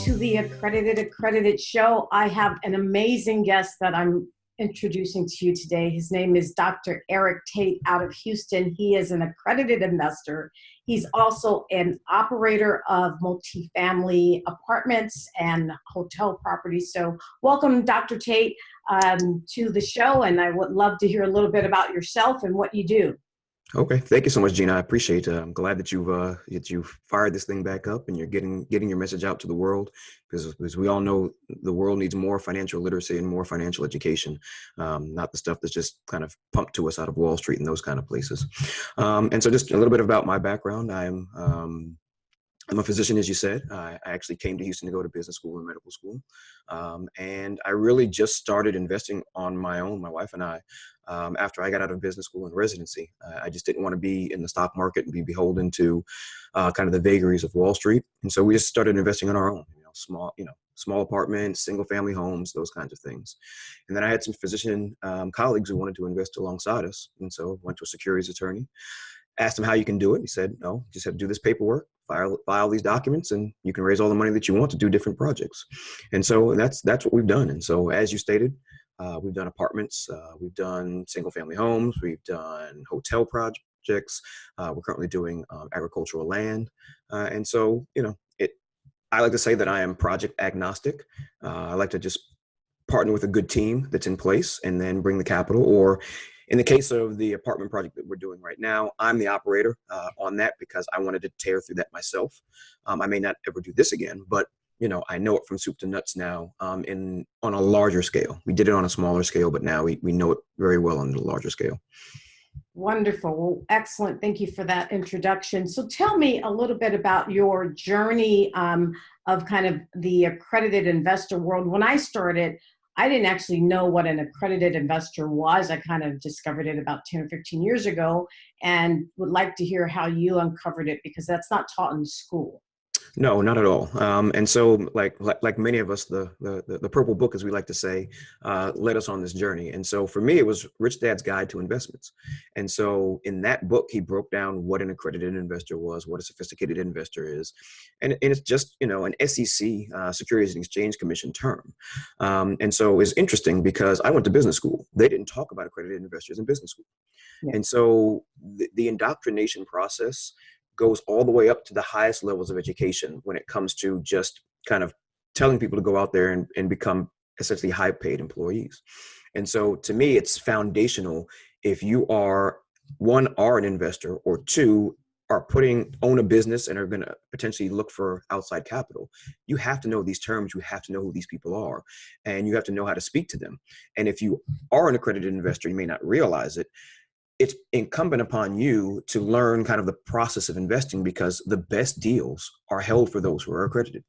to the Accredited show. I have an amazing guest that I'm introducing to you today. His name is Dr. Eric Tait out of Houston. He is an accredited investor. He's also an operator of multifamily apartments and hotel properties. So welcome, Dr. Tait, to the show. And I would love to hear a little bit about yourself and what you do. Okay, thank you so much, Gina. I appreciate it. I'm glad that you've fired this thing back up and you're getting your message out to the world, because as we all know, the world needs more financial literacy and more financial education, not the stuff that's just kind of pumped to us out of Wall Street and those kind of places. And so just a little bit about my background. I'm a physician, as you said. I actually came to Houston to go to business school and medical school. And I really just started investing on my own, my wife and I, after I got out of business school and residency. I just didn't want to be in the stock market and be beholden to kind of the vagaries of Wall Street. And so we just started investing on our own, small apartments, single family homes, those kinds of things. And then I had some physician colleagues who wanted to invest alongside us. And so I went to a securities attorney, asked him how you can do it. He said, no, just have to do this paperwork, file these documents, and you can raise all the money that you want to do different projects. And so that's what we've done. And so, as you stated, we've done apartments, we've done single family homes, we've done hotel projects. We're currently doing agricultural land. And so, I like to say that I am project agnostic. I like to just partner with a good team that's in place and then bring the capital. Or in the case of the apartment project that we're doing right now, I'm the operator on that because I wanted to tear through that myself. I may not ever do this again, but I know it from soup to nuts now on a larger scale. We did it on a smaller scale, but now we know it very well on the larger scale. Wonderful. Well, excellent. Thank you for that introduction. So tell me a little bit about your journey of kind of the accredited investor world. When I started, I didn't actually know what an accredited investor was. I kind of discovered it about 10 or 15 years ago, and would like to hear how you uncovered it, because that's not taught in school. No, not at all. And so like many of us, the purple book, as we like to say, led us on this journey. And so for me, it was Rich Dad's Guide to Investments. And so in that book, he broke down what an accredited investor was, what a sophisticated investor is. And it's just, an SEC, Securities and Exchange Commission term. And so it's interesting because I went to business school. They didn't talk about accredited investors in business school. Yeah. And so the indoctrination process goes all the way up to the highest levels of education when it comes to just kind of telling people to go out there and become essentially high paid employees. And so to me, it's foundational. If you are an investor, or two, own a business and are going to potentially look for outside capital, you have to know these terms. You have to know who these people are, and you have to know how to speak to them. And if you are an accredited investor, you may not realize it. It's incumbent upon you to learn kind of the process of investing, because the best deals are held for those who are accredited.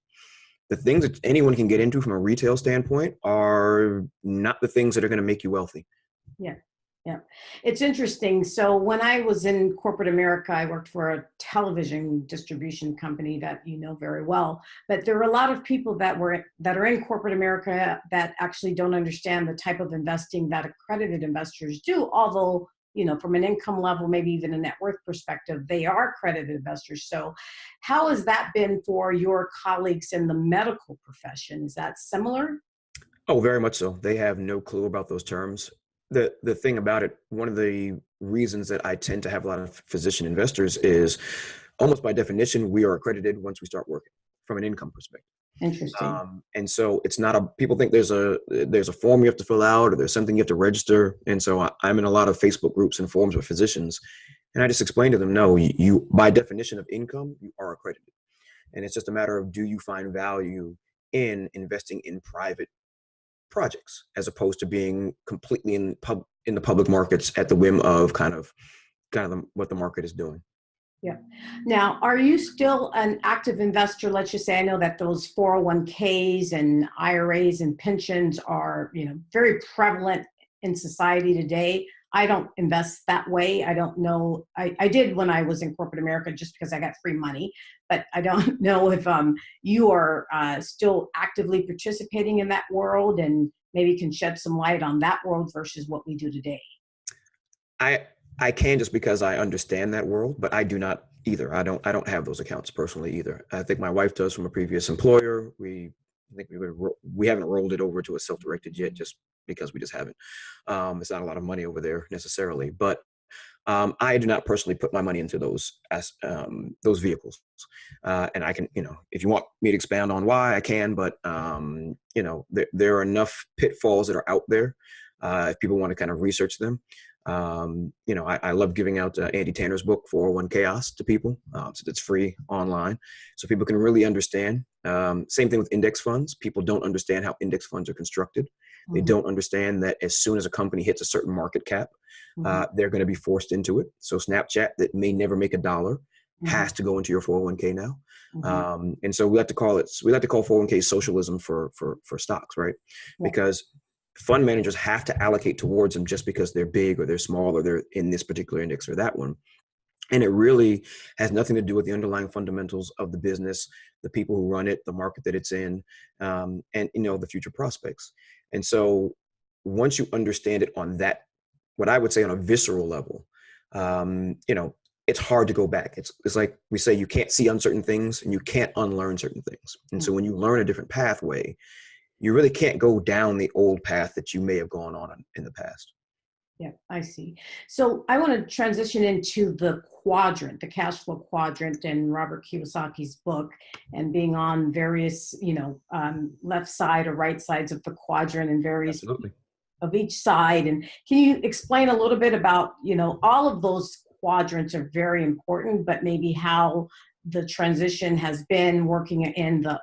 The things that anyone can get into from a retail standpoint are not the things that are going to make you wealthy. Yeah. Yeah. It's interesting. So when I was in corporate America, I worked for a television distribution company that you know very well. But there are a lot of people that are in corporate America that actually don't understand the type of investing that accredited investors do, although from an income level, maybe even a net worth perspective, they are accredited investors. So how has that been for your colleagues in the medical profession? Is that similar? Oh, very much so. They have no clue about those terms. The thing about it, one of the reasons that I tend to have a lot of physician investors is almost by definition, we are accredited once we start working from an income perspective. Interesting. And so it's not people think there's a form you have to fill out, or there's something you have to register. And so I'm in a lot of Facebook groups and forums with physicians, and I just explain to them, no, you by definition of income, you are accredited. And it's just a matter of, do you find value in investing in private projects as opposed to being completely in the public markets at the whim of kind of what the market is doing. Yeah. Now, are you still an active investor? Let's just say, I know that those 401ks and IRAs and pensions are, very prevalent in society today. I don't invest that way. I don't know. I did when I was in corporate America just because I got free money, but I don't know if you are still actively participating in that world, and maybe can shed some light on that world versus what we do today. I can, just because I understand that world, but I do not either. I don't have those accounts personally either. I think my wife does from a previous employer. I think we haven't rolled it over to a self-directed yet, just because we just haven't. It's not a lot of money over there necessarily, but I do not personally put my money into those vehicles. And I can, if you want me to expand on why, I can, but there are enough pitfalls that are out there. If people want to kind of research them. I love giving out Andy Tanner's book, 401 Chaos, to people. So it's free online, so people can really understand. Same thing with index funds. People don't understand how index funds are constructed. They don't understand that as soon as a company hits a certain market cap, they're going to be forced into it. So Snapchat, that may never make $1, has to go into your 401k now. And so we like to call 401k socialism for stocks, right? Because fund managers have to allocate towards them just because they're big or they're small or they're in this particular index or that one. And it really has nothing to do with the underlying fundamentals of the business, the people who run it, the market that it's in, and the future prospects. And so once you understand it on that, what I would say on a visceral level, it's hard to go back. It's like we say, you can't see uncertain things and you can't unlearn certain things. And so when you learn a different pathway, you really can't go down the old path that you may have gone on in the past. Yeah, I see. So I want to transition into the quadrant, the cash flow quadrant, and Robert Kiyosaki's book, and being on various, left side or right sides of the quadrant and various Absolutely. of each side. And can you explain a little bit about, all of those quadrants are very important, but maybe how the transition has been working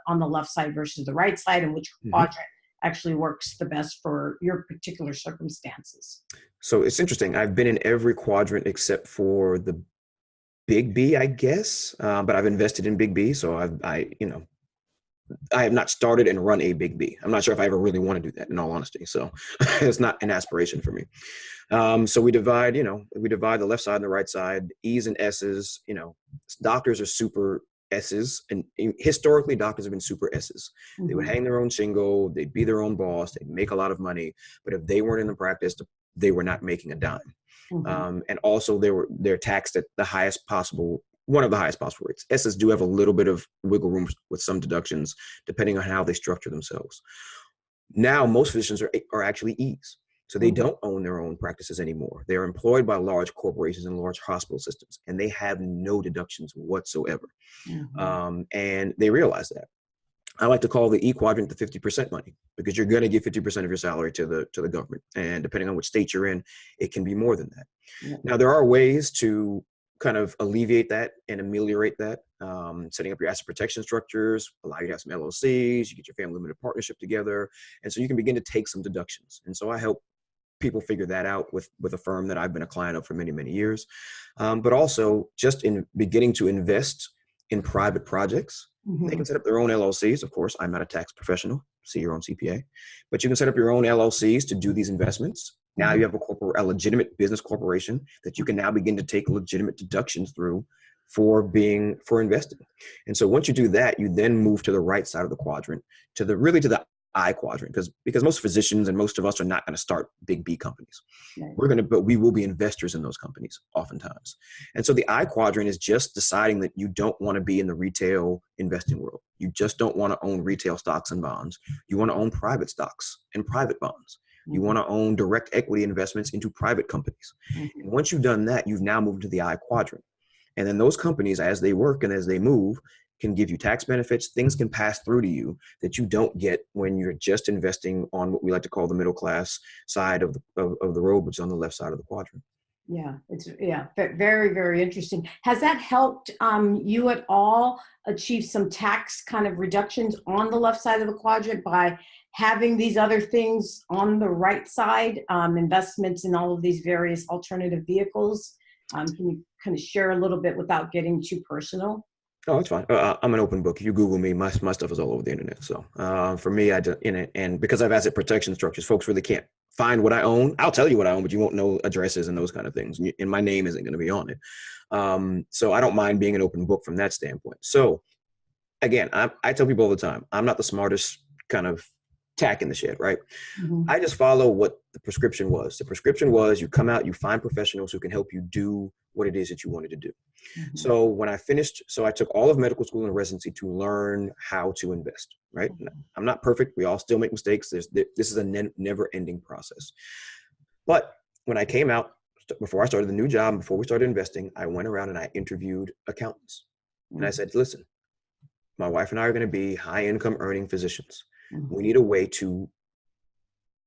on the left side versus the right side, and which quadrant actually works the best for your particular circumstances? So it's interesting. I've been in every quadrant except for the big B, I guess. But I've invested in big B. So I have not started and run a big B. I'm not sure if I ever really want to do that, in all honesty. So it's not an aspiration for me. So we divide the left side and the right side, E's and S's. Doctors are super S's, and historically doctors have been super S's. They would hang their own shingle, they'd be their own boss, they'd make a lot of money, but if they weren't in the practice, they were not making a dime. And also they're taxed at one of the highest possible rates. S's do have a little bit of wiggle room with some deductions, depending on how they structure themselves. Now, most physicians are actually E's. So they don't own their own practices anymore. They're employed by large corporations and large hospital systems, and they have no deductions whatsoever. And they realize that. I like to call the E quadrant the 50% money, because you're going to give 50% of your salary to the government. And depending on which state you're in, it can be more than that. Now, there are ways to kind of alleviate that and ameliorate that. Setting up your asset protection structures, allow you to have some LLCs, you get your family limited partnership together. And so you can begin to take some deductions. And so I help people figure that out with a firm that I've been a client of for many, many years. But also just in beginning to invest in private projects. They can set up their own LLCs. Of course, I'm not a tax professional, see your own CPA, but you can set up your own LLCs to do these investments. Now you have a legitimate business corporation that you can now begin to take legitimate deductions through for investing. And so once you do that, you then move to the right side of the quadrant, to the I quadrant, because most physicians and most of us are not going to start big B companies. But we will be investors in those companies oftentimes. And so the I quadrant is just deciding that you don't want to be in the retail investing world. You just don't want to own retail stocks and bonds. You want to own private stocks and private bonds. You want to own direct equity investments into private companies. And once you've done that, you've now moved to the I quadrant. And then those companies, as they work and as they move, can give you tax benefits. Things can pass through to you that you don't get when you're just investing on what we like to call the middle class side of the road, which is on the left side of the quadrant. It's very, very interesting. Has that helped you at all achieve some tax kind of reductions on the left side of the quadrant by having these other things on the right side, investments in all of these various alternative vehicles? Can you kind of share a little bit without getting too personal? Oh, that's fine. I'm an open book. If you Google me, my stuff is all over the internet. So for me, and because I've asset protection structures, folks really can't find what I own. I'll tell you what I own, but you won't know addresses and those kind of things. And my name isn't going to be on it. So I don't mind being an open book from that standpoint. So again, I tell people all the time, I'm not the smartest kind of tack in the shed, right? Mhm. I just follow what the prescription was. The prescription was you come out, you find professionals who can help you do what it is that you wanted to do. Mhm. So when I finished, so I took all of medical school and residency to learn how to invest, right? Mhm. I'm not perfect. We all still make mistakes. This is a never ending process. But when I came out, before I started the new job, before we started investing, I went around and I interviewed accountants. And I Mhm. said, listen, my wife and I are going to be high income earning physicians. We Mhm. need a way to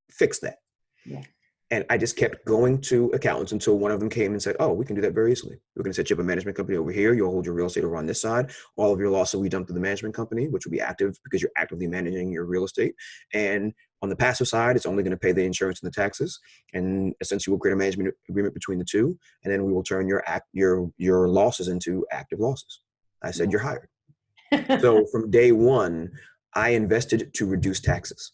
fix that. Yeah. And I just kept going to accountants until one of them came and said, oh, we can do that very easily. We're going to set you up a management company over here. You'll hold your real estate over on this side. All of your loss will be dumped to the management company, which will be active because you're actively managing your real estate. And on the passive side, it's only going to pay the insurance and the taxes. And essentially, we'll create a management agreement between the two. And then we will turn your losses into active losses. I said, you're hired. So from day one, I invested to reduce taxes,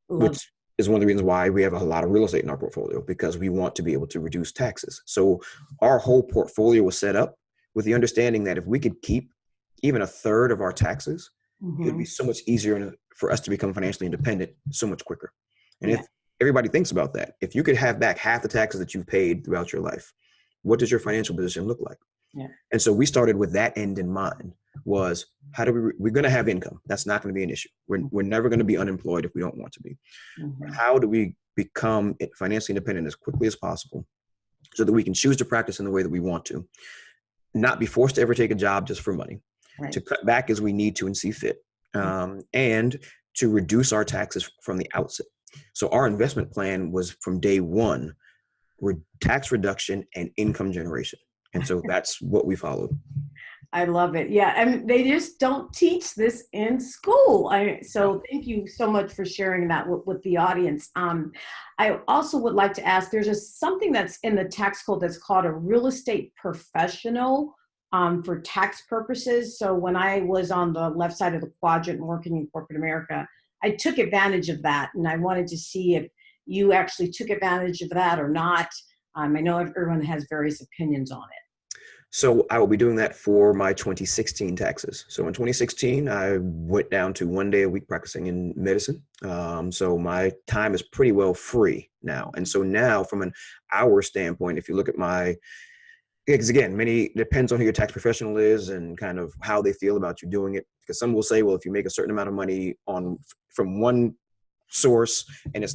Love. which is one of the reasons why we have a lot of real estate in our portfolio, because we want to be able to reduce taxes. So our whole portfolio was set up with the understanding that if we could keep even a third of our taxes, it would be Mhm. so much easier for us to become financially independent so much quicker. And Yeah. if everybody thinks about that, if you could have back half the taxes that you've paid throughout your life, what does your financial position look like? Yeah. And so we started with that end in mind, was how do we're going to have income. That's not going to be an issue. We're never going to be unemployed if we don't want to be. But Mhm. how do we become financially independent as quickly as possible so that we can choose to practice in the way that we want to, not be forced to ever take a job just for money, to Right. cut back as we need to and see fit, Mhm. and to reduce our taxes from the outset. So our investment plan was from day one, tax reduction and income generation. And so that's what we followed. I love it. Yeah, and they just don't teach this in school. No. So thank you so much for sharing that with the audience. I also would like to ask, there's something that's in the tax code that's called a real estate professional for tax purposes. So when I was on the left side of the quadrant working in corporate America, I took advantage of that, and I wanted to see if you actually took advantage of that or not. I know everyone has various opinions on it. So I will be doing that for my 2016 taxes. So in 2016, I went down to 1 day a week practicing in medicine. So my time is pretty well free now. And so now from an hour standpoint, if you look at because again, depends on who your tax professional is and kind of how they feel about you doing it. Because some will say, well, if you make a certain amount of money from one source and it's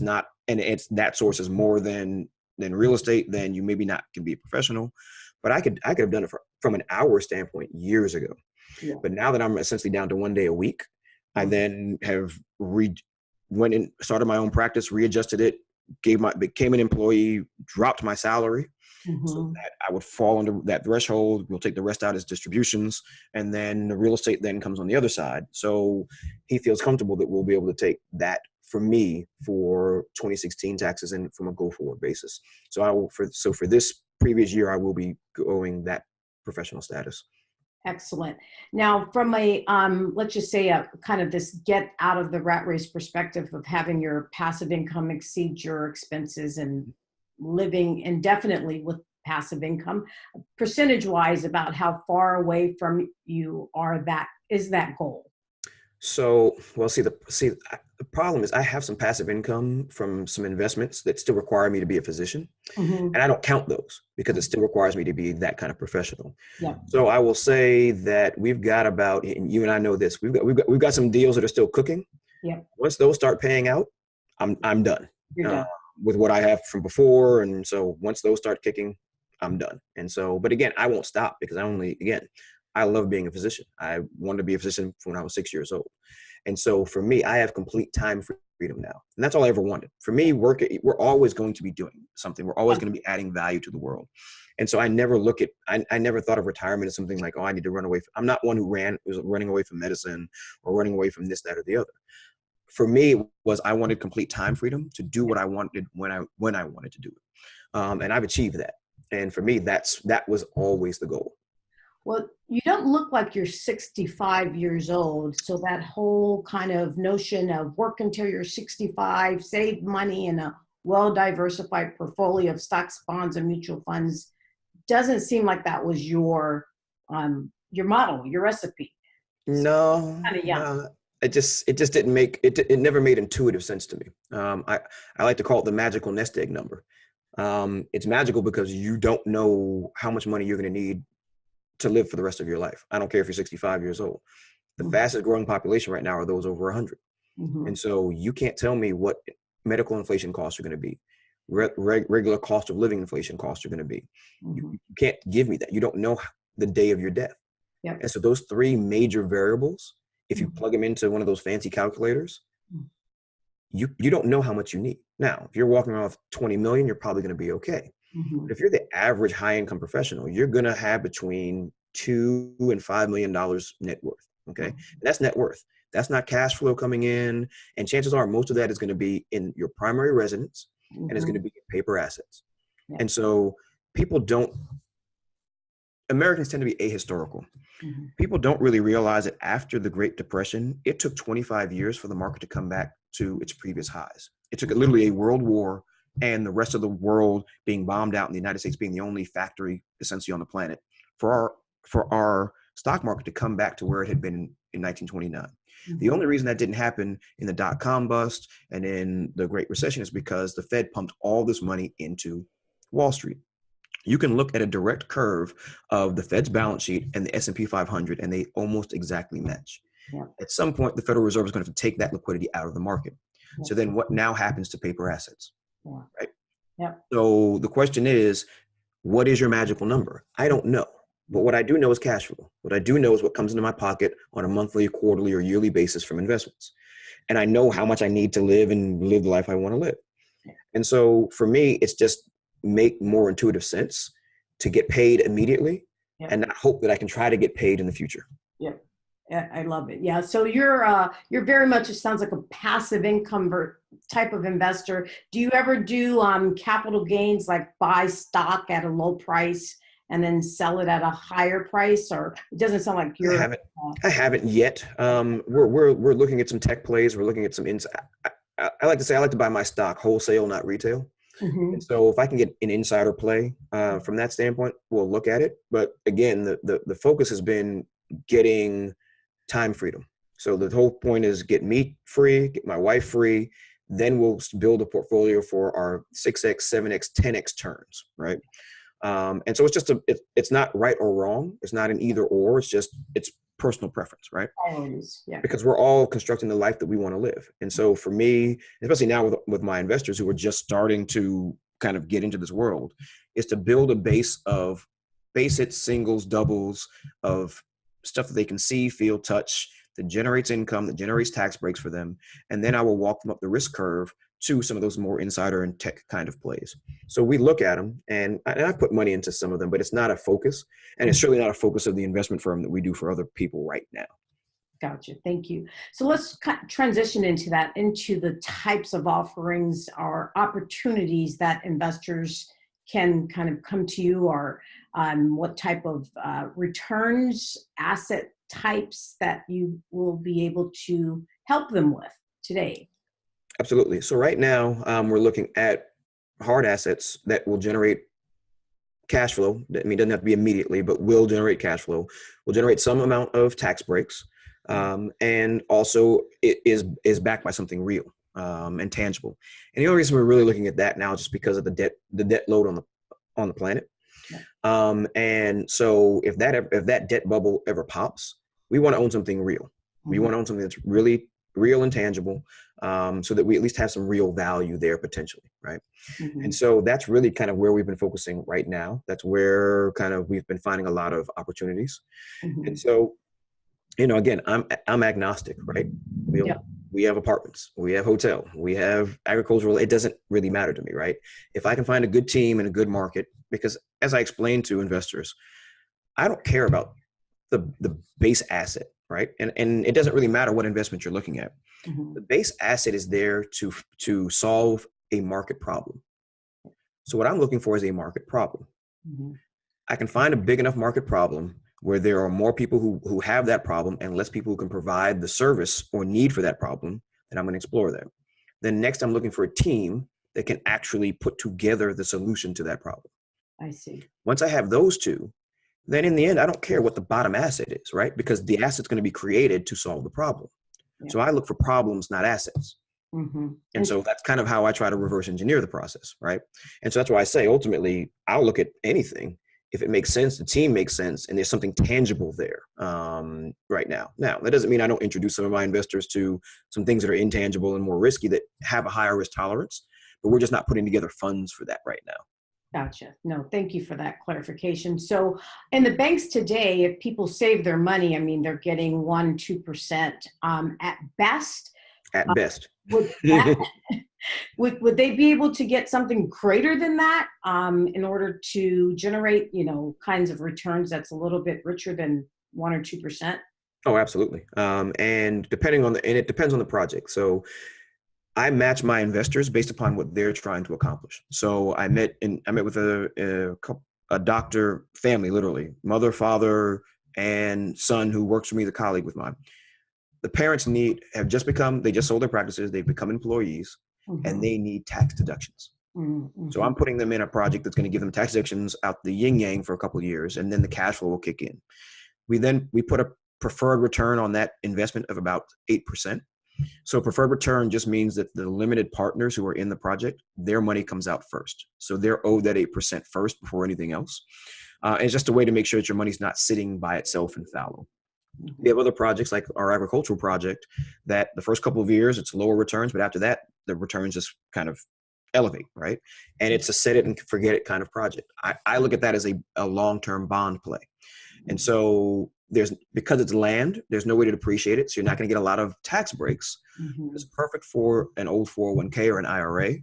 that source is more than real estate, then you maybe not can be a professional. But I could have done it from an hour standpoint years ago. Yeah. But now that I'm essentially down to 1 day a week, I Mhm. then have went and started my own practice, readjusted it, became an employee, dropped my salary so Mhm. that I would fall under that threshold. We'll take the rest out as distributions, and then the real estate then comes on the other side. So he feels comfortable that we'll be able to take that for me for 2016 taxes and from a go forward basis. So for this previous year, I will be going that professional status. Excellent. Now, from a let's just say a kind of this get out of the rat race perspective of having your passive income exceed your expenses and living indefinitely with passive income, percentage wise, about how far away from you are that is that goal? So, well, the problem is I have some passive income from some investments that still require me to be a physician, Hmm. and I don't count those because it still requires me to be that kind of professional. Yeah. So I will say that we've got about, and you and I know this, we've got some deals that are still cooking. Yeah. Once those start paying out, I'm done You're uh, done. with what I have from before, and so once those start kicking, I'm done. And so, but again, I won't stop because I love being a physician. I wanted to be a physician when I was 6 years old, and so for me, I have complete time freedom now, and that's all I ever wanted. For me, we're always going to be doing something. We're always Yeah. going to be adding value to the world. And so I never I never thought of retirement as something like, oh, I need to run away. I'm not one who was running away from medicine or running away from this, that, or the other. For me, was I wanted complete time freedom to do what I wanted when I wanted to do it, and I've achieved that. And for me, that was always the goal. Well, you don't look like you're 65 years old. So that whole kind of notion of work until you're 65, save money in a well-diversified portfolio of stocks, bonds, and mutual funds doesn't seem like that was your model, your recipe. So No, kind of young. no. it just didn't make it. It never made intuitive sense to me. I like to call it the magical nest egg number. It's magical because you don't know how much money you're going to need to live for the rest of your life. I don't care if you're 65 years old. The fastest growing population right now are those over 100. And so you can't tell me what medical inflation costs are going to be, regular cost of living inflation costs are going to be. You can't give me that. You don't know the day of your death. Yep. And so those three major variables, if you plug them into one of those fancy calculators, you don't know how much you need. Now, if you're walking around with 20 million, you're probably going to be okay. But if you're the average high income professional, you're going to have between $2 and $5 million net worth. Okay. And that's net worth. That's not cash flow coming in. And chances are most of that is going to be in your primary residence and it's going to be in paper assets. And so Americans tend to be ahistorical. People don't really realize that after the Great Depression, it took 25 years for the market to come back to its previous highs. It took literally a world war and the rest of the world being bombed out and the United States being the only factory essentially on the planet for our stock market to come back to where it had been in 1929. The only reason that didn't happen in the dot-com bust and in the Great Recession is because the Fed pumped all this money into Wall Street. You can look at a direct curve of the Fed's balance sheet and the S&P 500, and they almost exactly match. At some point, the Federal Reserve is going to have to take that liquidity out of the market. So then what now happens to paper assets? Right? So the question is, what is your magical number? I don't know. But what I do know is cash flow. What I do know is what comes into my pocket on a monthly, quarterly, or yearly basis from investments. And I know how much I need to live and live the life I want to live. And so for me, it's just make more intuitive sense to get paid immediately and not hope that I can try to get paid in the future. I love it. Yeah. So you're very much, it sounds like a passive income type of investor. Do you ever do capital gains, like buy stock at a low price and then sell it at a higher price? Or it doesn't sound like you're. I haven't yet. We're looking at some tech plays. We're looking at some I like to say I like to buy my stock wholesale, not retail. And so if I can get an insider play from that standpoint, we'll look at it. But again, the focus has been getting time freedom. So the whole point is get me free, get my wife free, then we'll build a portfolio for our 6X, 7X, 10X turns, right? And so it's just it's not right or wrong. It's not an either or. It's personal preference, right? Because we're all constructing the life that we want to live. And so for me, especially now with my investors who are just starting to kind of get into this world, is to build a base of base hits, singles, doubles of stuff that they can see, feel, touch, that generates income, that generates tax breaks for them. And then I will walk them up the risk curve to some of those more insider and tech kind of plays. So we look at them, and I put money into some of them, but it's not a focus. And it's certainly not a focus of the investment firm that we do for other people right now. Gotcha. Thank you. So let's transition into the types of offerings or opportunities that investors can kind of come to you, or what type of returns, asset types that you will be able to help them with today. Absolutely. So right now, we're looking at hard assets that will generate cash flow. I mean, it doesn't have to be immediately, but will generate cash flow, will generate some amount of tax breaks. And also it is backed by something real and tangible. And the only reason we're really looking at that now is just because of the debt load on the planet. And so if that debt bubble ever pops, we want to own something real. We want to own something that's really real and tangible, so that we at least have some real value there potentially, right? And so that's really kind of where we've been focusing right now. That's where kind of we've been finding a lot of opportunities. And so, again, I'm agnostic, right? We have apartments, we have hotel, we have agricultural. It doesn't really matter to me, right? If I can find a good team and a good market, because as I explained to investors, I don't care about the base asset, right? And it doesn't really matter what investment you're looking at. The base asset is there to solve a market problem. So what I'm looking for is a market problem. I can find a big enough market problem where there are more people who have that problem and less people who can provide the service or need for that problem, then I'm going to explore that. Then next, I'm looking for a team that can actually put together the solution to that problem. I see. Once I have those two, then in the end, I don't care what the bottom asset is, right? Because the asset's going to be created to solve the problem. Yeah. So I look for problems, not assets. Mm-hmm. And so that's kind of how I try to reverse engineer the process, right? And so that's why I say ultimately I'll look at anything if it makes sense, the team makes sense, and there's something tangible there right now. Now, that doesn't mean I don't introduce some of my investors to some things that are intangible and more risky that have a higher risk tolerance, but we're just not putting together funds for that right now. Gotcha. No, thank you for that clarification. So in the banks today, if people save their money, I mean, they're getting 1%, 2% at best. At best. Would that would they be able to get something greater than that in order to generate, kinds of returns that's a little bit richer than 1 or 2%? Oh, absolutely. And it depends on the project. So I match my investors based upon what they're trying to accomplish. So I met with a doctor family, literally mother, father, and son who works for me as a colleague with mine. The parents they just sold their practices. They've become employees and they need tax deductions. Mm-hmm. So I'm putting them in a project that's going to give them tax deductions out the yin yang for a couple of years. And then the cash flow will kick in. We put a preferred return on that investment of about 8%. So preferred return just means that the limited partners who are in the project, their money comes out first. So they're owed that 8% first before anything else. It's just a way to make sure that your money's not sitting by itself in fallow. Mm-hmm. We have other projects like our agricultural project that the first couple of years, it's lower returns, but after that, the returns just kind of elevate, right? And it's a set it and forget it kind of project. I look at that as a long-term bond play. And so because it's land, there's no way to depreciate it. So you're not going to get a lot of tax breaks. Mm-hmm. It's perfect for an old 401k or an IRA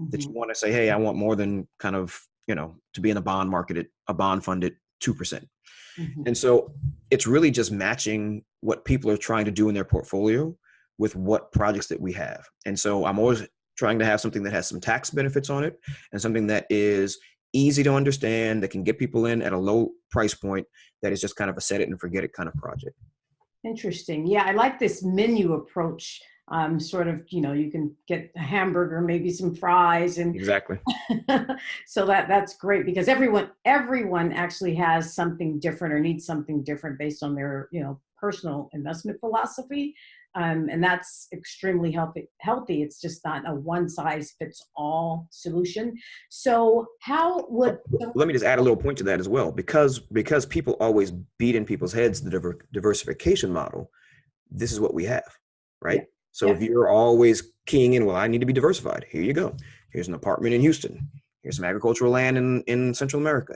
that you want to say, hey, I want more than kind of, to be in a bond market at a bond fund at 2%. Mm-hmm. And so it's really just matching what people are trying to do in their portfolio with what projects that we have. And so I'm always trying to have something that has some tax benefits on it and something that is easy to understand, that can get people in at a low price point, that is just kind of a set it and forget it kind of project. Interesting. Yeah, I like this menu approach. Sort of, you can get a hamburger, maybe some fries, and Exactly. so that's great because everyone actually has something different or needs something different based on their, personal investment philosophy. And that's extremely healthy. It's just not a one size fits all solution. So let me just add a little point to that as well, because people always beat in people's heads the diversification model. This is what we have, right? Yeah. So if you're always keying in, well, I need to be diversified. Here you go. Here's an apartment in Houston. Here's some agricultural land in Central America.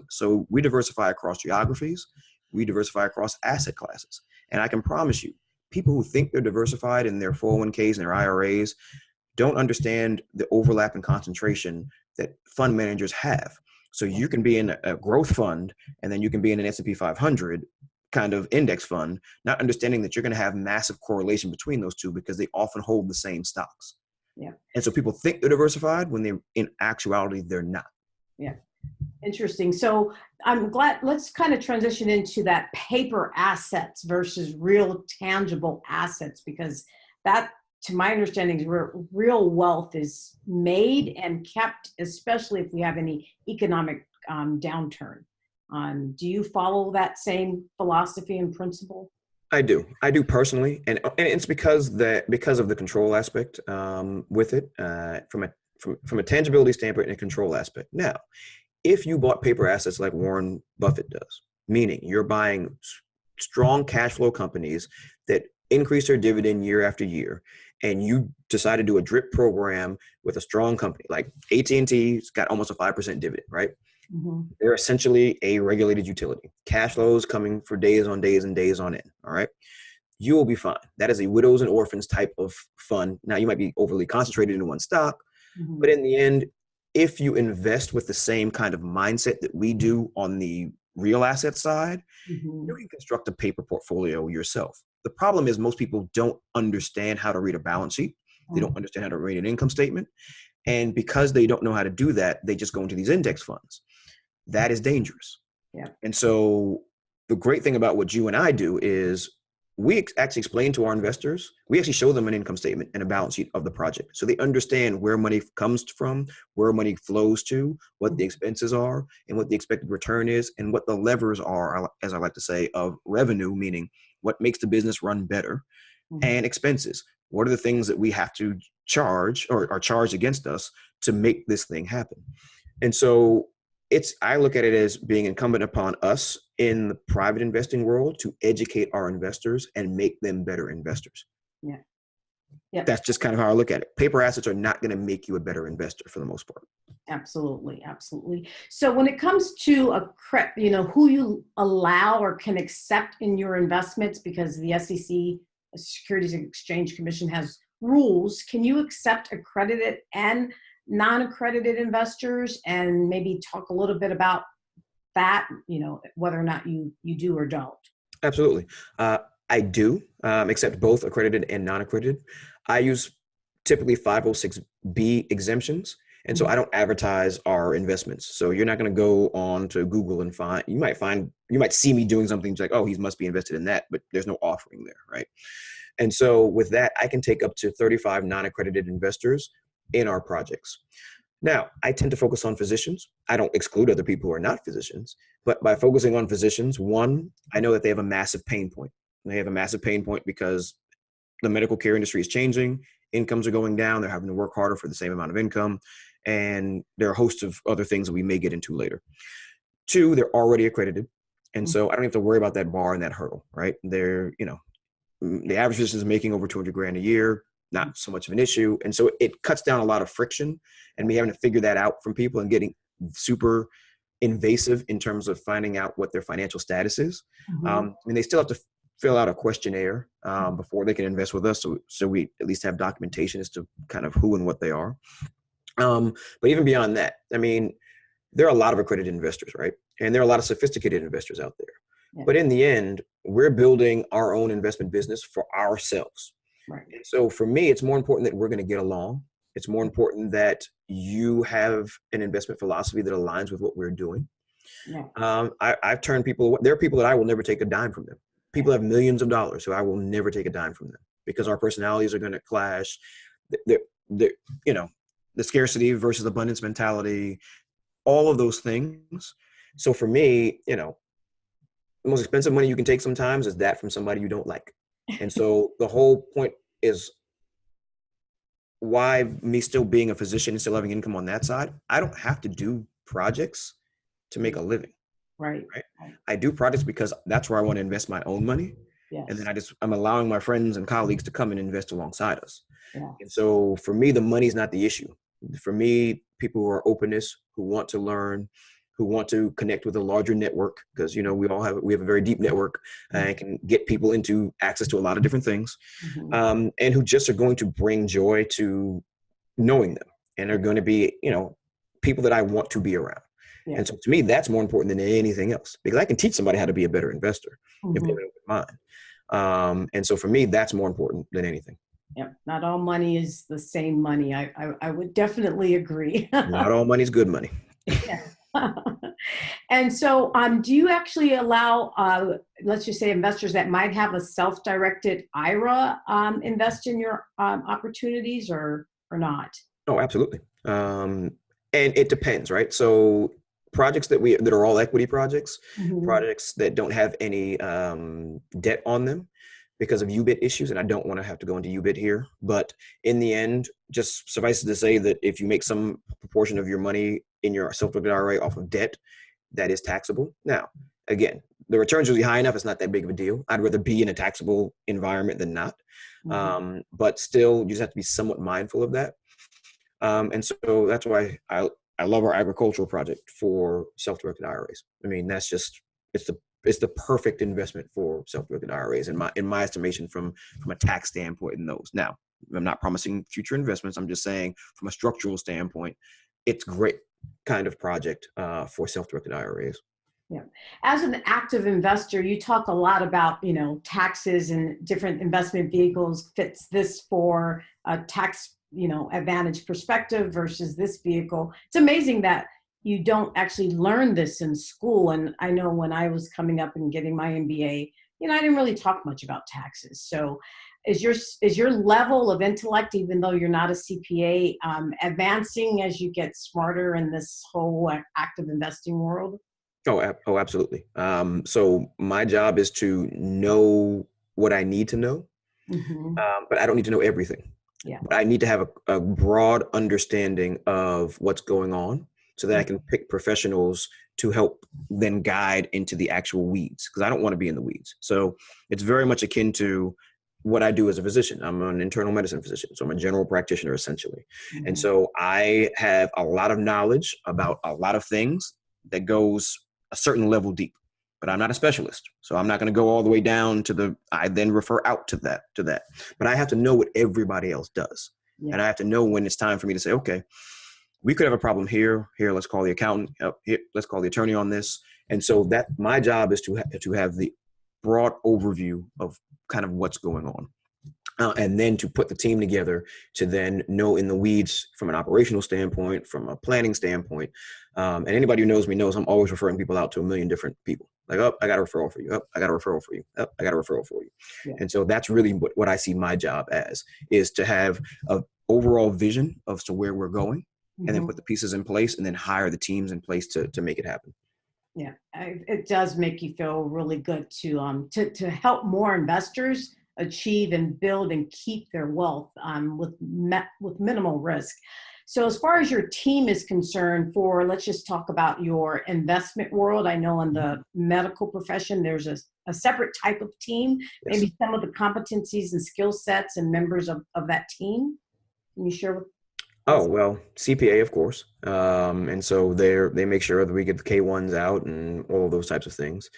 So we diversify across geographies. We diversify across asset classes. And I can promise you, people who think they're diversified in their 401ks and their IRAs don't understand the overlap and concentration that fund managers have. So you can be in a growth fund, and then you can be in an S&P 500 kind of index fund, not understanding that you're going to have massive correlation between those two because they often hold the same stocks. Yeah. And so people think they're diversified when in actuality, they're not. Yeah. Interesting. So I'm glad, let's kind of transition into that paper assets versus real tangible assets, because that, to my understanding, is where real wealth is made and kept, especially if we have any economic downturn. Do you follow that same philosophy and principle? I do personally, and it's because of the control aspect with it from a tangibility standpoint and a control aspect. Now, if you bought paper assets like Warren Buffett does, meaning you're buying strong cash flow companies that increase their dividend year after year, and you decide to do a drip program with a strong company like AT&T's got almost a 5% dividend, right? Mm-hmm. They're essentially a regulated utility. Cash flows coming for days on days and days on end. All right. You will be fine. That is a widows and orphans type of fund. Now, you might be overly concentrated in one stock, Mm-hmm. but in the end, if you invest with the same kind of mindset that we do on the real asset side, Mm-hmm. you can construct a paper portfolio yourself. The problem is most people don't understand how to read a balance sheet. They don't understand how to read an income statement. And because they don't know how to do that, they just go into these index funds. That is dangerous. Yeah. And so the great thing about what you and I do is we actually explain to our investors, we actually show them an income statement and a balance sheet of the project. So they understand where money comes from, where money flows to, what the expenses are, and what the expected return is, and what the levers are, as I like to say, of revenue, meaning what makes the business run better, Mhm. and expenses. What are the things that we have to charge or are charged against us to make this thing happen? And so I look at it as being incumbent upon us in the private investing world to educate our investors and make them better investors. Yeah. Yep. That's just kind of how I look at it. Paper assets are not going to make you a better investor for the most part. Absolutely, absolutely. So when it comes to who you allow or can accept in your investments, because the SEC, Securities and Exchange Commission, has rules, can you accept accredited and non-accredited investors, and maybe talk a little bit about that, whether or not you do or don't? Absolutely. I do accept both accredited and non-accredited. I use typically 506B exemptions. And so Mhm. I don't advertise our investments. So you're not going to go on to Google and you might see me doing something like, oh, he must be invested in that, but there's no offering there, right? And so with that, I can take up to 35 non-accredited investors in our projects. Now, I tend to focus on physicians. I don't exclude other people who are not physicians, but by focusing on physicians, one, I know that they have a massive pain point. They have a massive pain point because the medical care industry is changing, incomes are going down, they're having to work harder for the same amount of income, and there are a host of other things that we may get into later. Two, they're already accredited, and so I don't have to worry about that bar and that hurdle, right? The average physician is making over 200 grand a year, not so much of an issue. And so it cuts down a lot of friction and me having to figure that out from people and getting super invasive in terms of finding out what their financial status is. Mhm. They still have to fill out a questionnaire before they can invest with us. So we at least have documentation as to kind of who and what they are. But even beyond that, there are a lot of accredited investors, right? And there are a lot of sophisticated investors out there. Yeah. But in the end, we're building our own investment business for ourselves. Right. And so for me, it's more important that we're going to get along. It's more important that you have an investment philosophy that aligns with what we're doing. Yeah. I've turned people away. There are people that I will never take a dime from them. Yeah. People have millions of dollars, so I will never take a dime from them because our personalities are going to clash. The the scarcity versus abundance mentality, all of those things. So for me, the most expensive money you can take sometimes is that from somebody you don't like. And so the whole point is why me still being a physician and still having income on that side, I don't have to do projects to make a living, Right. right? Right. I do projects because that's where I want to invest my own money. And Yes. then I'm allowing my friends and colleagues to come and invest alongside us. And Yes. so for me, the money's not the issue. For me, people who are openness, who want to learn, who want to connect with a larger network, because we have a very deep network and can get people into access to a lot of different things, Mhm. and who just are going to bring joy to knowing them and are going to be people that I want to be around. Yeah. And so to me, that's more important than anything else because I can teach somebody how to be a better investor if they have Mhm. an open mind. And so for me, that's more important than anything. Yep. Not all money is the same money. I would definitely agree. Not all money's good money. Yeah. And so, do you actually allow, let's just say, investors that might have a self-directed IRA invest in your opportunities, or not? Oh, absolutely. And it depends, right? So projects that are all equity projects, Mhm. projects that don't have any debt on them because of UBIT issues, and I don't want to have to go into UBIT here, but in the end, just suffice it to say that if you make some proportion of your money in your self-directed IRA off of debt, that is taxable. Now, again, the returns usually high enough, it's not that big of a deal. I'd rather be in a taxable environment than not. Mhm. But still, you just have to be somewhat mindful of that. And so that's why I love our agricultural project for self-directed IRAs. That's just it's the perfect investment for self-directed IRAs in my estimation from a tax standpoint in those. Now, I'm not promising future investments. I'm just saying from a structural standpoint, it's great kind of project for self-directed IRAs. Yeah. As an active investor, you talk a lot about, taxes and different investment vehicles. Fits this for a tax, advantage perspective versus this vehicle. It's amazing that you don't actually learn this in school. And I know when I was coming up and getting my MBA, I didn't really talk much about taxes. So is your level of intellect, even though you're not a CPA, advancing as you get smarter in this whole active investing world? Oh, absolutely. So my job is to know what I need to know Mm-hmm. But I don't need to know everything. Yeah. But I need to have a broad understanding of what's going on so that I can pick professionals to help then guide into the actual weeds, because I don't want to be in the weeds. So it's very much akin to what I do as a physician. I'm an internal medicine physician, so I'm a general practitioner essentially. Mm-hmm. And so I have a lot of knowledge about a lot of things that goes a certain level deep, but I'm not a specialist. So I'm not going to go all the way down to I then refer out to that. But I have to know what everybody else does. Yeah. And I have to know when it's time for me to say, okay, we could have a problem here, let's call the accountant, here, let's call the attorney on this. And so that my job is to have the broad overview of kind of what's going on. And then to put the team together to then know in the weeds from an operational standpoint, from a planning standpoint. And anybody who knows me knows I'm always referring people out to a million different people. Like, oh, I got a referral for you. Oh, I got a referral for you. Oh, I got a referral for you. Yeah. And so that's really what I see my job as, is to have an overall vision of to where we're going, and then put the pieces in place and then hire the teams in place to make it happen. Yeah, it does make you feel really good to help more investors achieve and build and keep their wealth with minimal risk. So as far as your team is concerned, let's just talk about your investment world. I know in the medical profession, there's a separate type of team, maybe some of the competencies and skill sets and members of that team. Can you share with? Oh, well, CPA, of course. And so they make sure that we get the K-1s out and all of those types of things.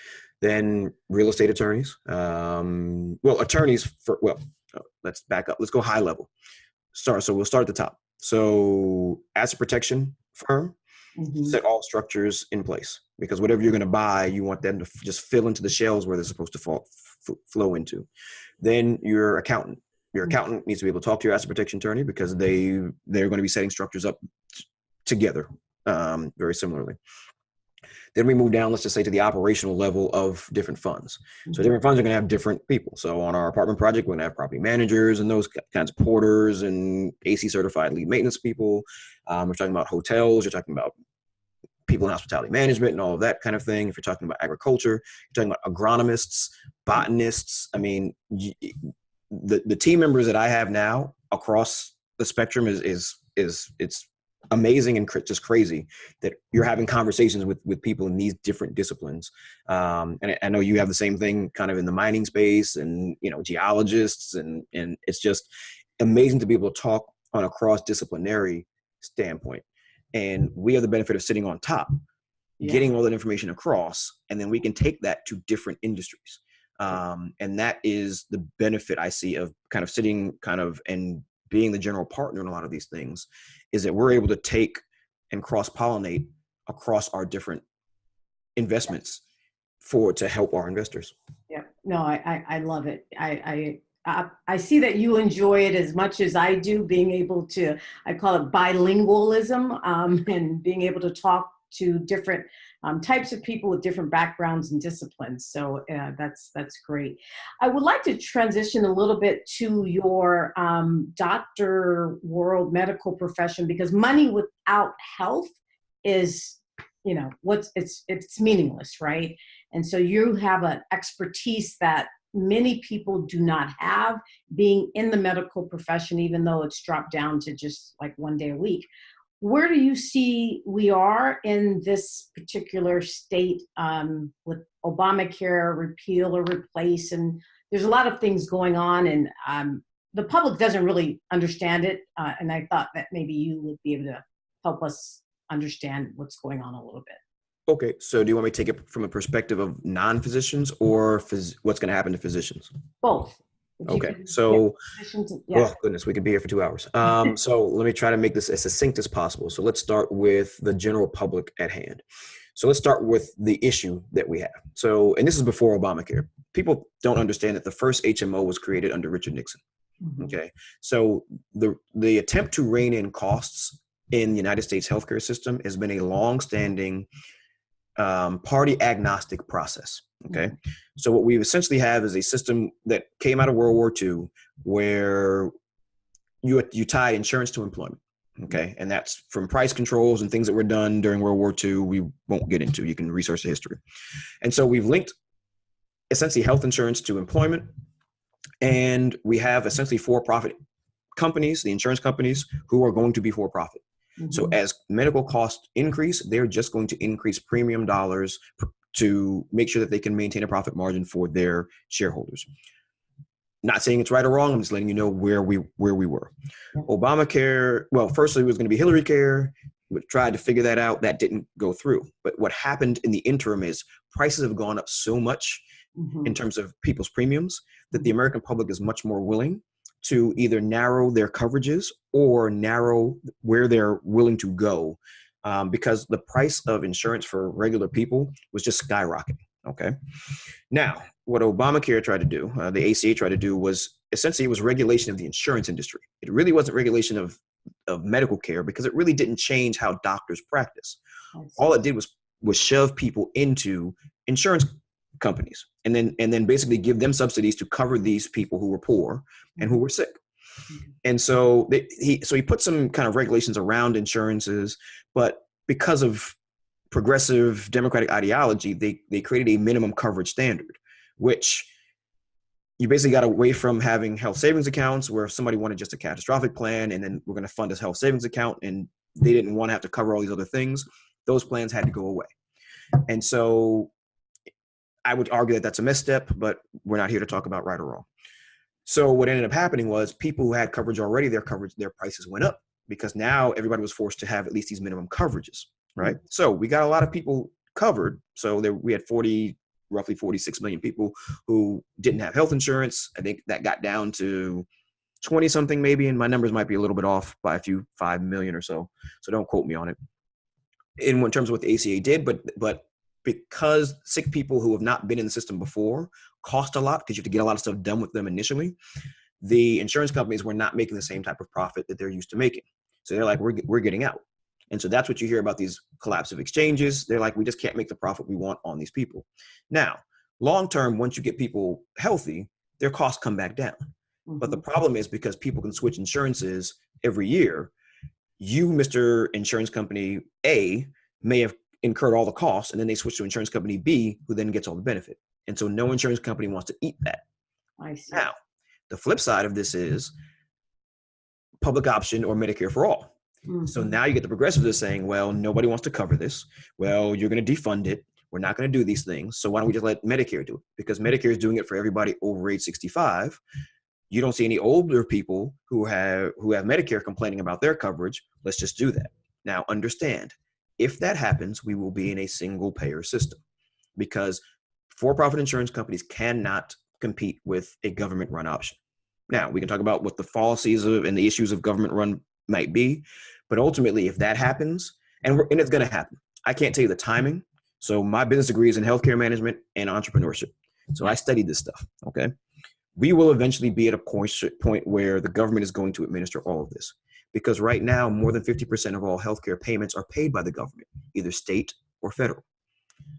Then real estate attorneys. Attorneys let's back up. Let's go high level. So we'll start at the top. So asset protection firm, set all structures in place, because whatever you're going to buy, you want them to just fill into the shells where they're supposed to flow into. Then your accountant. Your accountant needs to be able to talk to your asset protection attorney, because they're going to be setting structures up together very similarly. Then we move down, let's just say, to the operational level of different funds. So different funds are going to have different people. So on our apartment project, we're going to have property managers and those kinds of porters and AC certified lead maintenance people. We're talking about hotels. You're talking about people in hospitality management and all of that kind of thing. If you're talking about agriculture, you're talking about agronomists, botanists. I mean, the team members that I have now across the spectrum is it's amazing and just crazy that you're having conversations with people in these different disciplines. And I know you have the same thing kind of in the mining space and, geologists, and it's just amazing to be able to talk on a cross-disciplinary standpoint. And we have the benefit of sitting on top, getting all that information across, and then we can take that to different industries. And that is the benefit I see of kind of sitting and being the general partner in a lot of these things, is that we're able to take and cross-pollinate across our different investments to help our investors. Yeah, no, I love it. I see that you enjoy it as much as I do, being able to, I call it bilingualism, and being able to talk to different types of people with different backgrounds and disciplines. So that's great. I would like to transition a little bit to your doctor world, medical profession, because money without health is, it's meaningless, right? And so you have an expertise that many people do not have, being in the medical profession, even though it's dropped down to just like 1 day a week. Where do you see we are in this particular state with Obamacare, repeal or replace? And there's a lot of things going on, and the public doesn't really understand it. And I thought that maybe you would be able to help us understand what's going on a little bit. Okay, so do you want me to take it from a perspective of non-physicians or what's going to happen to physicians? Both. Okay, so, oh goodness, we could be here for 2 hours. So let me try to make this as succinct as possible. So let's start with the general public at hand. So let's start with the issue that we have. So, and this is before Obamacare. People don't understand that the first HMO was created under Richard Nixon. Okay, so the attempt to rein in costs in the United States healthcare system has been a long-standing party agnostic process. Okay. So what we essentially have is a system that came out of World War II, where you tied insurance to employment. Okay. And that's from price controls and things that were done during World War II. We won't get into, you can research the history. And so we've linked essentially health insurance to employment. And we have essentially for-profit companies, the insurance companies, who are going to be for-profit. So as medical costs increase, they're just going to increase premium dollars to make sure that they can maintain a profit margin for their shareholders. Not saying it's right or wrong. I'm just letting you know where we were. Obamacare, well, firstly, it was going to be Hillary Care. We tried to figure that out. That didn't go through. But what happened in the interim is prices have gone up so much in terms of people's premiums that the American public is much more willing to either narrow their coverages or narrow where they're willing to go, because the price of insurance for regular people was just skyrocketing. Okay. Now, what Obamacare tried to do, the ACA tried to do, was essentially it was regulation of the insurance industry. It really wasn't regulation of medical care, because it really didn't change how doctors practice. All it did was shove people into insurance companies and then basically give them subsidies to cover these people who were poor and who were sick. And so he put some kind of regulations around insurances, but because of progressive Democratic ideology, they created a minimum coverage standard, which you basically got away from having health savings accounts where if somebody wanted just a catastrophic plan and then we're going to fund this health savings account and they didn't want to have to cover all these other things, those plans had to go away. And so I would argue that that's a misstep, but we're not here to talk about right or wrong. So what ended up happening was people who had coverage already, their prices went up because now everybody was forced to have at least these minimum coverages, right? So we got a lot of people covered. So we had roughly 46 million people who didn't have health insurance. I think that got down to 20 something maybe, and my numbers might be a little bit off by 5 million or so. So don't quote me on it in terms of what the ACA did, but because sick people who have not been in the system before cost a lot because you have to get a lot of stuff done with them initially, the insurance companies were not making the same type of profit that they're used to making. So they're like, we're getting out. And so that's what you hear about these collapse of exchanges. They're like, we just can't make the profit we want on these people. Now, long term, once you get people healthy, their costs come back down. But the problem is because people can switch insurances every year, you, Mr. Insurance Company A, may have incurred all the costs, and then they switch to insurance company B, who then gets all the benefit. And so no insurance company wants to eat that. I see. Now, the flip side of this is public option or Medicare for all. So now you get the progressives are saying, well, nobody wants to cover this. Well, you're going to defund it. We're not going to do these things. So why don't we just let Medicare do it? Because Medicare is doing it for everybody over age 65. You don't see any older people who have Medicare complaining about their coverage. Let's just do that. Now, understand, if that happens, we will be in a single payer system because for-profit insurance companies cannot compete with a government-run option. Now, we can talk about what the fallacies and the issues of government-run might be, but ultimately, if that happens, and it's going to happen, I can't tell you the timing. So my business degree is in healthcare management and entrepreneurship. So I studied this stuff, okay? We will eventually be at a point where the government is going to administer all of this. Because right now, more than 50% of all healthcare payments are paid by the government, either state or federal.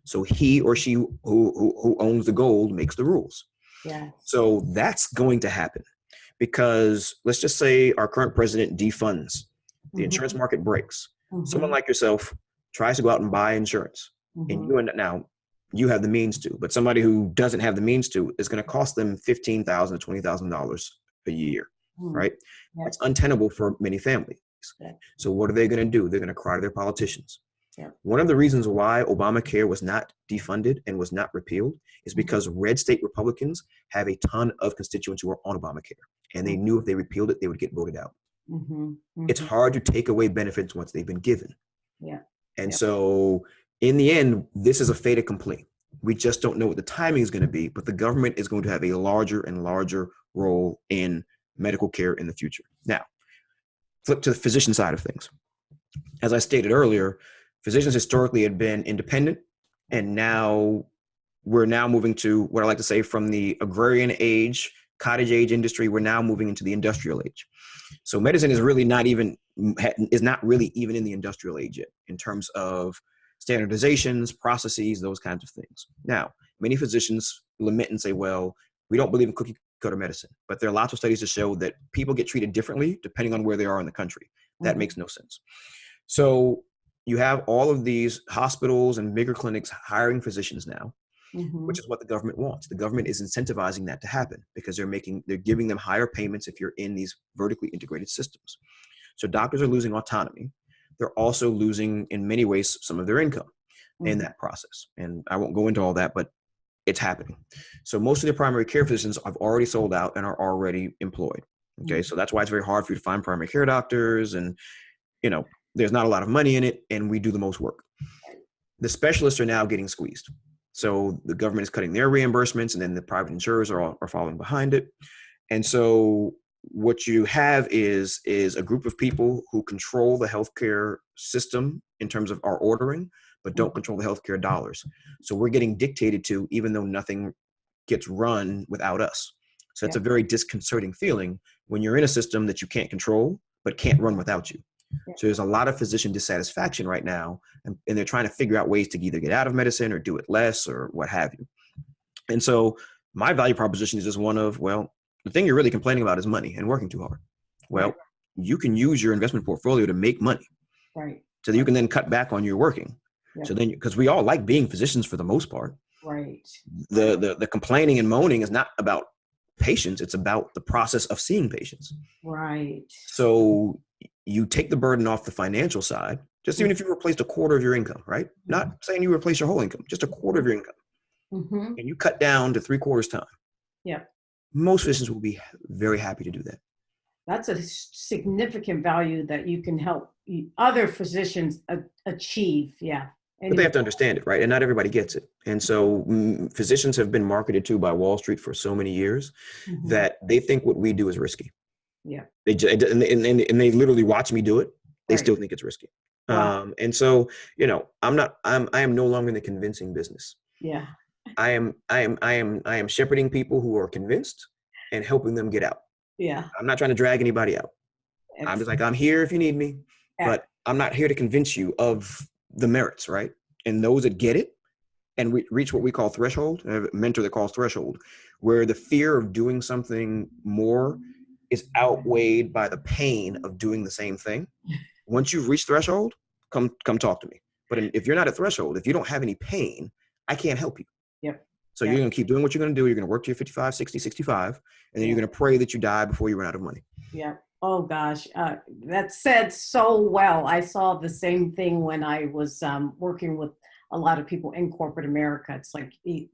So he or she who owns the gold makes the rules. Yes. So that's going to happen because let's just say our current president defunds, the insurance market breaks. Someone like yourself tries to go out and buy insurance, and you have the means to, but somebody who doesn't have the means to is going to cost them $15,000 to $20,000 a year. Right? Yeah. That's untenable for many families. Yeah. So what are they going to do? They're going to cry to their politicians. Yeah. One of the reasons why Obamacare was not defunded and was not repealed is because red state Republicans have a ton of constituents who are on Obamacare, and they knew if they repealed it, they would get voted out. It's hard to take away benefits once they've been given. Yeah. And so in the end, this is a fait accompli. We just don't know what the timing is going to be, but the government is going to have a larger and larger role in medical care in the future. Now, flip to the physician side of things. As I stated earlier, physicians historically had been independent, and now we're moving to what I like to say from the agrarian age, cottage age industry, we're now moving into the industrial age. So medicine is not really even in the industrial age yet in terms of standardizations, processes, those kinds of things. Now, many physicians lament and say, well, we don't believe in cookie cutter medicine, but there are lots of studies to show that people get treated differently depending on where they are in the country. That makes no sense. So you have all of these hospitals and bigger clinics hiring physicians now. Mm-hmm. which is what the government wants. The government is incentivizing that to happen because they're giving them higher payments if you're in these vertically integrated systems. So doctors are losing autonomy. They're also losing, in many ways, some of their income in Mm-hmm. that process. And I won't go into all that, but it's happening. So most of the primary care physicians have already sold out and are already employed. Okay. So that's why it's very hard for you to find primary care doctors, and, there's not a lot of money in it, and we do the most work. The specialists are now getting squeezed. So the government is cutting their reimbursements, and then the private insurers are following behind it. And so what you have is a group of people who control the healthcare system in terms of our ordering, but don't control the healthcare dollars. So we're getting dictated to, even though nothing gets run without us. So that's Yeah. a very disconcerting feeling when you're in a system that you can't control, but can't run without you. Yeah. So there's a lot of physician dissatisfaction right now, and they're trying to figure out ways to either get out of medicine or do it less or what have you. And so my value proposition is just one of, well, the thing you're really complaining about is money and working too hard. Well, Right. you can use your investment portfolio to make money, Right. so that you can then cut back on your working. Yeah. So then, because we all like being physicians for the most part, Right. the complaining and moaning is not about patients. It's about the process of seeing patients. Right. So you take the burden off the financial side, just even if you replaced a quarter of your income, right? Not saying you replace your whole income, just a quarter of your income. Mm-hmm. And you cut down to 3/4 time. Yeah. Most physicians will be very happy to do that. That's a significant value that you can help other physicians achieve. Yeah. But they have to understand it, right? And not everybody gets it. And so physicians have been marketed to by Wall Street for so many years that they think what we do is risky. Yeah. And they literally watch me do it. They Right. still think it's risky. Wow. And so, I am no longer in the convincing business. Yeah. I am shepherding people who are convinced and helping them get out. Yeah. I'm not trying to drag anybody out. I'm just like, I'm here if you need me, but I'm not here to convince you of the merits, right? And those that get it and reach what we call threshold, I have a mentor that calls threshold, where the fear of doing something more is outweighed by the pain of doing the same thing. Once you've reached threshold, come talk to me. But if you're not at threshold, if you don't have any pain, I can't help you. Yep. So you're going to keep doing what you're going to do. You're going to work to your 55, 60, 65, and then you're going to pray that you die before you run out of money. Yeah. Oh gosh, that's said so well. I saw the same thing when I was working with a lot of people in corporate America. It's like, it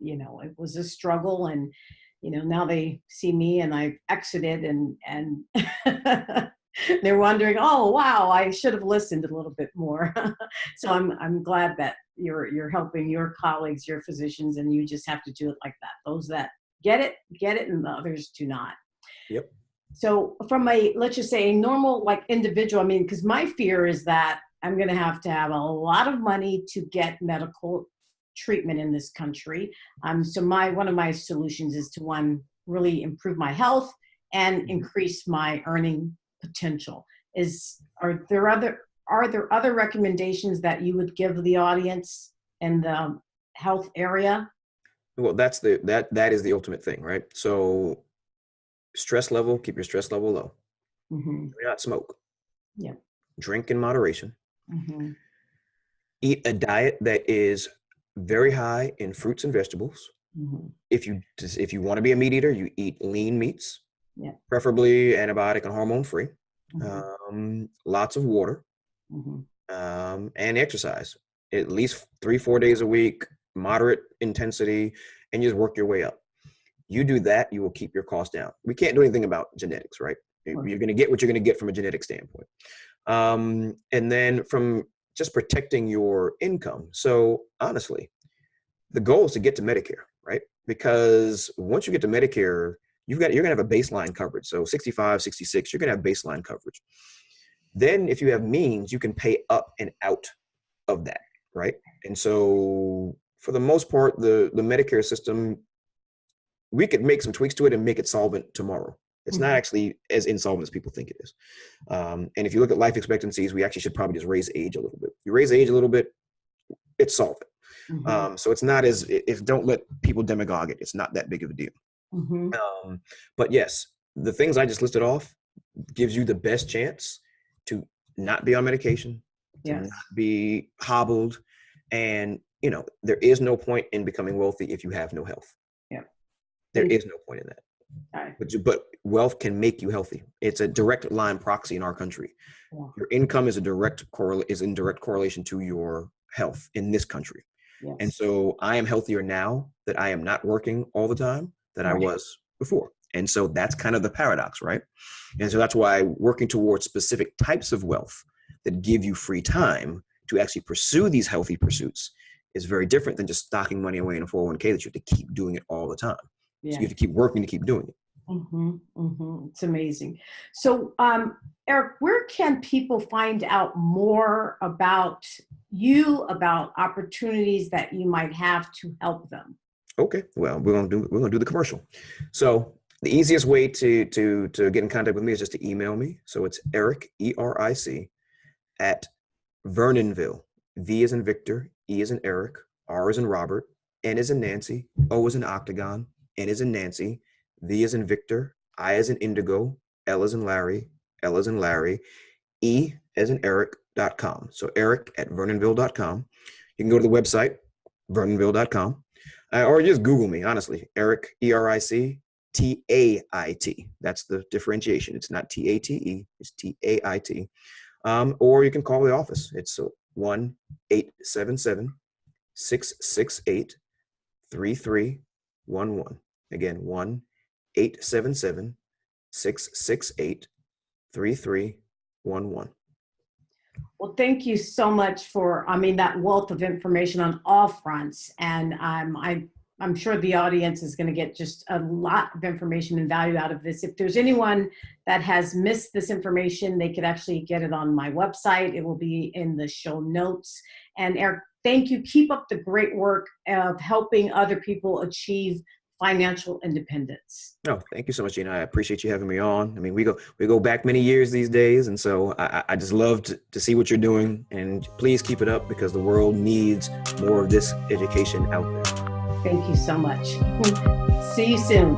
was a struggle, and, now they see me and I've exited, and they're wondering, oh, wow, I should have listened a little bit more. So I'm glad that you're helping your colleagues, your physicians, and you just have to do it like that. Those that get it, and the others do not. Yep. So from let's just say a normal individual, because my fear is that I'm going to have a lot of money to get medical treatment in this country. So one of my solutions is to really improve my health and increase my earning potential. Are there other recommendations that you would give the audience in the health area? Well, that is the ultimate thing, right? So stress level, keep your stress level low. Mm-hmm. Do not smoke. Yeah. Drink in moderation. Mm-hmm. Eat a diet that is very high in fruits and vegetables. Mm-hmm. If you want to be a meat eater, you eat lean meats. Yeah. Preferably antibiotic and hormone free. Mm-hmm. Lots of water. Mm-hmm. And exercise. At least 3-4 days a week, moderate intensity, and just work your way up. You do that, you will keep your costs down. We can't do anything about genetics, right? You're going to get what you're going to get from a genetic standpoint. And then from just protecting your income. So honestly, the goal is to get to Medicare, right? Because once you get to Medicare, you're going to have a baseline coverage. So 65, 66, you're going to have baseline coverage. Then if you have means, you can pay up and out of that, right? And so for the most part, the Medicare system, we could make some tweaks to it and make it solvent tomorrow. It's not actually as insolvent as people think it is. And if you look at life expectancies, we actually should probably just raise age a little bit. You raise age a little bit, it's solvent. Mm-hmm. So it's not don't let people demagogue it. It's not that big of a deal. Mm-hmm. But yes, the things I just listed off gives you the best chance to not be on medication, to not be hobbled, and there is no point in becoming wealthy if you have no health. Yeah. There is no point in that. Right. But wealth can make you healthy. It's a direct line proxy in our country. Yeah. Your income is in direct correlation to your health in this country. Yes. And so I am healthier now that I am not working all the time than I was before. And so that's kind of the paradox, right? And so that's why working towards specific types of wealth that give you free time to actually pursue these healthy pursuits is very different than just stocking money away in a 401k that you have to keep doing it all the time. Yeah. So you have to keep working to keep doing it. It's amazing. So, Eric, where can people find out more about you, about opportunities that you might have to help them? Okay, well, we're gonna do the commercial. So the easiest way to get in contact with me is just to email me. So it's Eric, ERIC, at Vernonville, V as in Victor, E as in Eric, R as in Robert, N as in Nancy, O as in Octagon, N as in Nancy, V as in Victor, I as in Indigo, L as in Larry, L as in Larry, E as in Eric.com. So Eric at Vernonville.com. You can go to the website, Vernonville.com, or just Google me, honestly. Eric, ERIC, TAIT. That's the differentiation. It's not TATE, it's TAIT. Or you can call the office. It's 1-877-668-3311. Again, 1-877-668-3311. Well, thank you so much for, that wealth of information on all fronts. And I'm sure the audience is going to get just a lot of information and value out of this. If there's anyone that has missed this information, they could actually get it on my website. It will be in the show notes. And Eric, thank you. Keep up the great work of helping other people achieve financial independence. No, thank you so much, Gina. I appreciate you having me on. I mean, we go back many years these days, and so I just love to see what you're doing. And please keep it up because the world needs more of this education out there. Thank you so much. See you soon.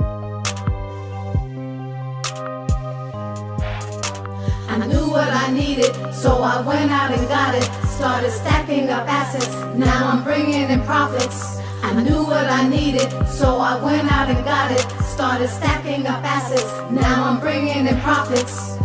I knew what I needed, so I went out and got it. Started stacking up assets, now I'm bringing in profits. I knew what I needed, so I went out and got it. Started stacking up assets, now I'm bringing in profits.